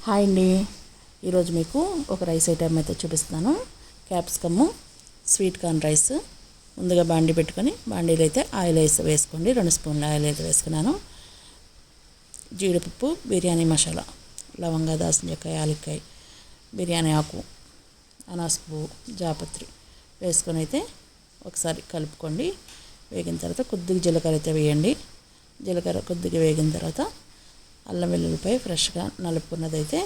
Hi అండి. ఈరోజు మీకు ఒక రైస్ ఐటమ్ అయితే చూపిస్తున్నాను. Capsicum sweet corn rice. ముందుగా బాండి పెట్టుకొని బాండీలో అయితే ఆయిల్ వేసుకోండి. 2 స్పూన్ల ఆయిల్ అయితే వేసుకున్నాను. జీడిపప్పు, బిర్యానీ మసాలా, లవంగా, దాల్చిన చెక్క, యాలక్కాయ, బిర్యానీ ఆకు, అనాస పువ్వు, జాపత్రి వేసుకొని అయితే ఒకసారి కలుపుకోండి. వేగిన తర్వాత కొద్దిగా జీలకర్ర అయితే వేయండి. జీలకర్ర కొద్దిగా వేగిన తర్వాత అల్లం వెల్లుల్లిపాయ ఫ్రెష్గా నలుపుకున్నది అయితే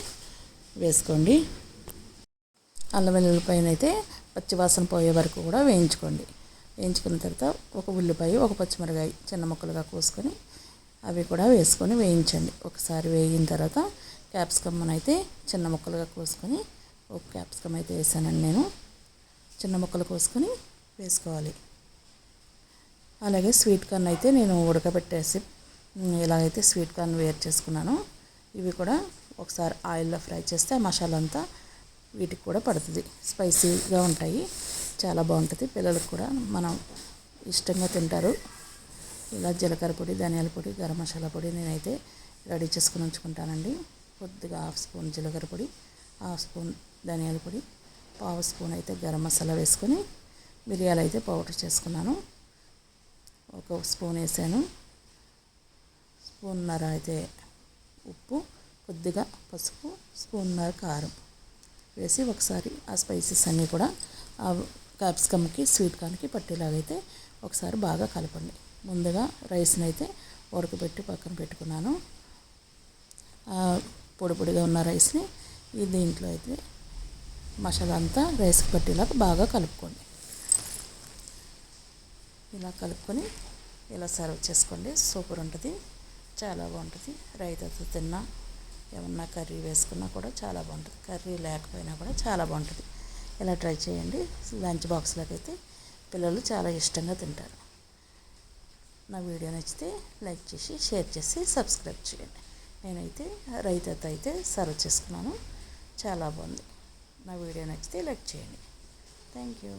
వేసుకోండి. అల్లం వెల్లుల్లిపాయను అయితే పచ్చివాసన పోయే వరకు కూడా వేయించుకోండి. వేయించుకున్న తర్వాత ఒక ఉల్లిపాయ, ఒక పచ్చిమిరకాయ చిన్న ముక్కలుగా కోసుకొని అవి కూడా వేసుకొని వేయించండి. ఒకసారి వేగిన తర్వాత క్యాప్సికమ్ అయితే చిన్న ముక్కలుగా కోసుకొని ఒక క్యాప్సికమ్ అయితే వేసానండి. నేను చిన్న ముక్కలు కోసుకొని వేసుకోవాలి. అలాగే స్వీట్ కార్న్ అయితే నేను ఉడకబెట్టేసి ఇలాగైతే స్వీట్ కార్న్ వేరు చేసుకున్నాను. ఇవి కూడా ఒకసారి ఆయిల్లో ఫ్రై చేస్తే ఆ మసాలా అంతా వీటికి కూడా పడుతుంది. స్పైసీగా ఉంటాయి, చాలా బాగుంటుంది. పిల్లలకు కూడా మనం ఇష్టంగా తింటారు. ఇలా జీలకర్ర పొడి, ధనియాల పొడి, గరం మసాలా పొడి నేనైతే రెడీ చేసుకుని ఉంచుకుంటానండి. కొద్దిగా 1/2 స్పూన్ జీలకర్ర పొడి, 1/2 స్పూన్ ధనియాల పొడి, 1/2 స్పూన్ అయితే గరం మసాలా వేసుకొని మిరియాలు అయితే పౌడర్ చేసుకున్నాను. 1 స్పూన్ వేసాను. స్పూన్నర అయితే ఉప్పు, కొద్దిగా పసుపు, స్పూన్నర కారం వేసి ఒకసారి ఆ స్పైసెస్ అన్నీ కూడా ఆ క్యాప్సికమ్కి స్వీట్ కార్న్కి పట్టేలాగైతే ఒకసారి బాగా కలపండి. ముందుగా రైస్ని అయితే ఉడకబెట్టి పక్కన పెట్టుకున్నాను. పొడి పొడిగా ఉన్న రైస్ని దీంట్లో అయితే మసాలా అంతా రైస్కి పట్టేలాగా బాగా కలుపుకోండి. ఇలా కలుపుకొని ఇలా సర్వ్ చేసుకోండి. సూపర్ ఉంటుంది, చాలా బాగుంటుంది. రైతాతో తిన్నా, ఏమన్నా కర్రీ వేసుకున్నా కూడా చాలా బాగుంటుంది. కర్రీ లేకపోయినా కూడా చాలా బాగుంటుంది. ఇలా ట్రై చేయండి. లంచ్ బాక్స్లోకి అయితే పిల్లలు చాలా ఇష్టంగా తింటారు. నా వీడియో నచ్చితే లైక్ చేసి, షేర్ చేసి, సబ్స్క్రైబ్ చేయండి. నేనైతే రైతాతో అయితే సర్వ్ చేసుకున్నాను, చాలా బాగుంది. నా వీడియో నచ్చితే లైక్ చేయండి. Thank you.